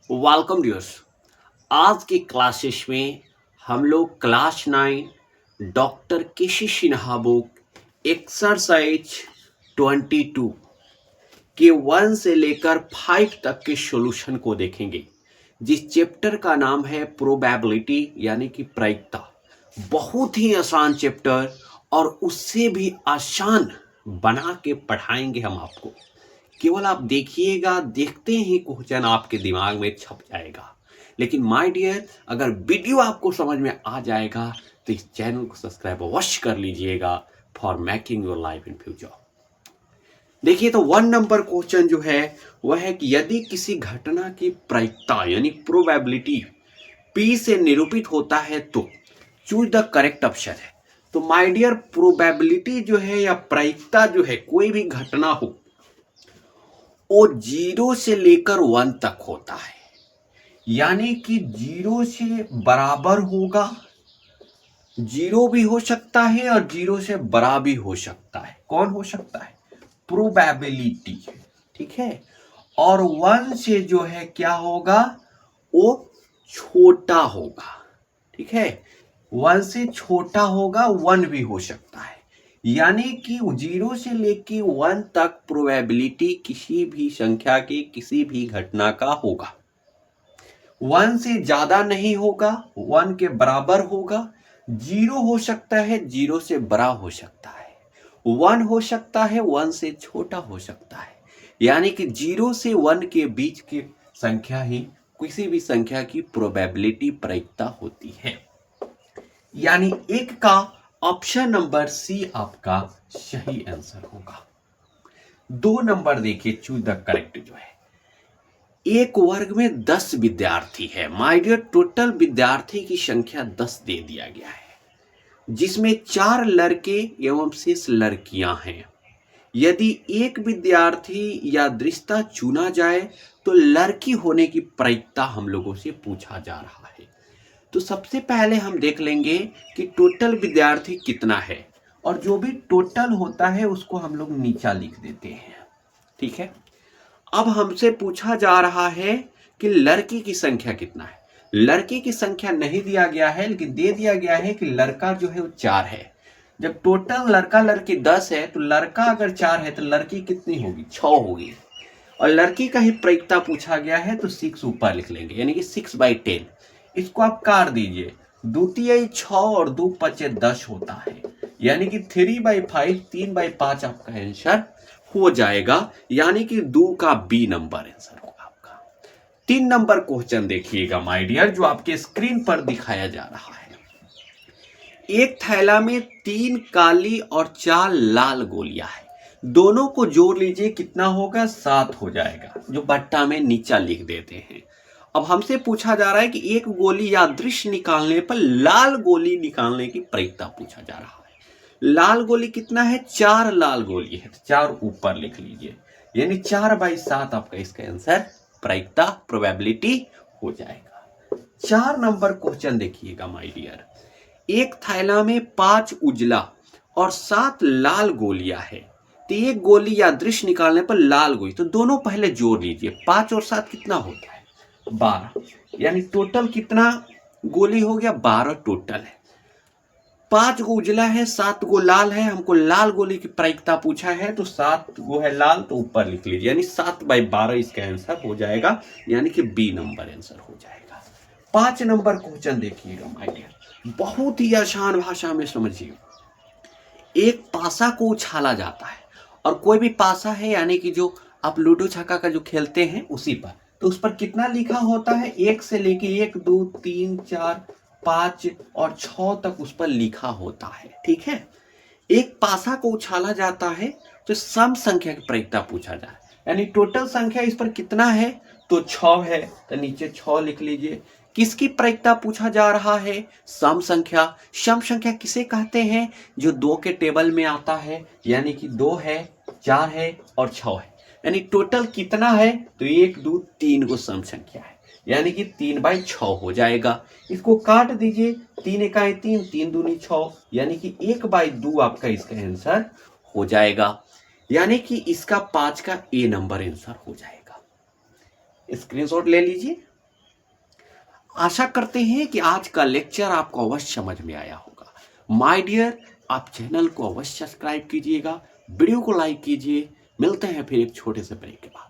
Welcome dears. आज की classes में हम लोग क्लास 9 डॉक्टर केसी सिन्हा बुक एक्सरसाइज 22 के 1 से लेकर 5 तक के सॉल्यूशन को देखेंगे, जिस चैप्टर का नाम है प्रोबेबिलिटी यानी कि प्रायिकता। बहुत ही आसान चैप्टर और उससे भी आसान बना के पढ़ाएंगे हम आपको। केवल आप देखिएगा, देखते ही क्वेश्चन आपके दिमाग में छप जाएगा। लेकिन माय डियर, अगर वीडियो आपको समझ में आ जाएगा तो इस चैनल को सब्सक्राइब अवश्य कर लीजिएगा for making your life in future. देखिए, तो 1 नंबर क्वेश्चन जो है वह है कि यदि किसी घटना की प्रायिकता यानी प्रोबेबिलिटी P से निरूपित होता है तो चूज द करेक्ट ऑप्शन है। तो माय डियर, प्रोबेबिलिटी जो है या प्रायिकता जो है, कोई भी घटना हो वो 0 से लेकर 1 तक होता है। यानी कि 0 से बराबर होगा, 0 भी हो सकता है और 0 से बड़ा भी हो सकता है। कौन हो सकता है? प्रोबेबिलिटी। ठीक है। और 1 से जो है क्या होगा, वो छोटा होगा। ठीक है, 1 से छोटा होगा, 1 भी हो सकता है। यानी कि 0 से लेके 1 तक प्रोबेबिलिटी किसी भी संख्या की किसी भी घटना का होगा। 1 से ज्यादा नहीं होगा, 1 के बराबर होगा। 0 हो सकता है, 0 से बड़ा हो सकता है। 1 हो सकता है, 1 से छोटा हो सकता है। यानी कि 0 से 1 के बीच की संख्या ही किसी भी संख्या की प्रोबेबिलिटी प्रायिकता होती है। यानी एक का ऑप्शन नंबर सी आपका सही आंसर होगा। 2 नंबर देखिए, चूज द करेक्ट जो है। एक वर्ग में 10 विद्यार्थी है। माय डियर, टोटल विद्यार्थी की संख्या 10 दे दिया गया है, जिसमें 4 लड़के एवं शेष लड़कियां हैं। यदि एक विद्यार्थी या दृष्टा चुना जाए तो लड़की होने की प्रायिकता हम लोगों से पूछा जा रहा है। तो सबसे पहले हम देख लेंगे कि टोटल विद्यार्थी कितना है, और जो भी टोटल होता है उसको हम लोग नीचा लिख देते हैं। ठीक है। अब हमसे पूछा जा रहा है कि लड़की की संख्या कितना है। लड़की की संख्या नहीं दिया गया है, लेकिन दे दिया गया है कि लड़का जो है वो 4 है। जब टोटल लड़का लड़की 10 है तो लड़का अगर 4 है तो लड़की कितनी होगी? 6 होगी। और लड़की का ही प्रायिकता पूछा गया है तो 6 ऊपर लिख लेंगे, यानी कि 6/10। इसको आप काट दीजिए, 2 तिहाई 6 और 2 पचे 10 होता है। यानी कि 3/5, 3/5 आपका आंसर हो जाएगा। यानी कि 2 का बी नंबर आंसर होगा आपका। 3 नंबर क्वेश्चन देखिएगा माय डियर, जो आपके स्क्रीन पर दिखाया जा रहा है। एक थैला में 3 काली और 4 लाल गोलियां है। दोनों को जोड़ लीजिए, कितना होगा? 7 हो जाएगा, जो बट्टा में नीचा लिख देते हैं। अब हमसे पूछा जा रहा है कि एक गोली यादृश निकालने पर लाल गोली निकालने की प्रायिकता पूछा जा रहा है। लाल गोली कितना है? 4 लाल गोली है, 4 ऊपर लिख लीजिए। यानी 4/7 आपका इसका आंसर प्रायिकता प्रोबेबिलिटी हो जाएगा। 4 नंबर क्वेश्चन देखिएगा माय डियर। एक थैला में 5 उजला और 7 लाल गोलियां है। तो एक गोली यादृश निकालने पर लाल गोली, तो दोनों पहले जोड़ लीजिए। 5 और 7 कितना होता है? 12। यानी टोटल कितना गोली हो गया? 12 टोटल है। 5 गो उजला है, 7 गो लाल है। हमको लाल गोली की प्रायिकता पूछा है, तो 7 गो है लाल, तो ऊपर लिख लीजिए। यानी 7/12 इसका आंसर हो जाएगा, यानी कि बी नंबर आंसर हो जाएगा। 5 नंबर क्वेश्चन देखिएगा माय डियर, बहुत ही आसान भाषा में समझिए। एक पासा को उछाला जाता है, और कोई भी पासा है यानी कि जो आप लूडो छक्का का जो खेलते हैं उसी पर, तो उस पर कितना लिखा होता है? 1 से लेके 1, 2, 3, 4, 5 और 6 तक उस पर लिखा होता है। ठीक है। एक पासा को उछाला जाता है तो सम संख्या की प्रायिकता पूछा जा रहा है, यानी टोटल संख्या इस पर कितना है? तो 6 है, तो नीचे 6 लिख लीजिए। किसकी प्रायिकता पूछा जा रहा है? सम संख्या। सम संख्या किसे कहते हैं? जो 2 के टेबल में आता है, यानी कि 2 है, 4 है और 6 है। यानी टोटल कितना है? तो 1, 2, 3 को सम संख्या है, यानी कि 3/6 हो जाएगा। इसको काट दीजिए, 3 इकाई 3, 3 दूनी 6, यानी कि 1/2 आपका इसका आंसर हो जाएगा। यानी कि इसका 5 का ए नंबर आंसर हो जाएगा। स्क्रीनशॉट ले लीजिए। आशा करते हैं कि आज का लेक्चर आपको अवश्य समझ में आया होगा। माय डियर, आप चैनल को अवश्य सब्सक्राइब कीजिएगा, वीडियो को लाइक कीजिए। मिलते हैं फिर एक छोटे से ब्रेक के बाद।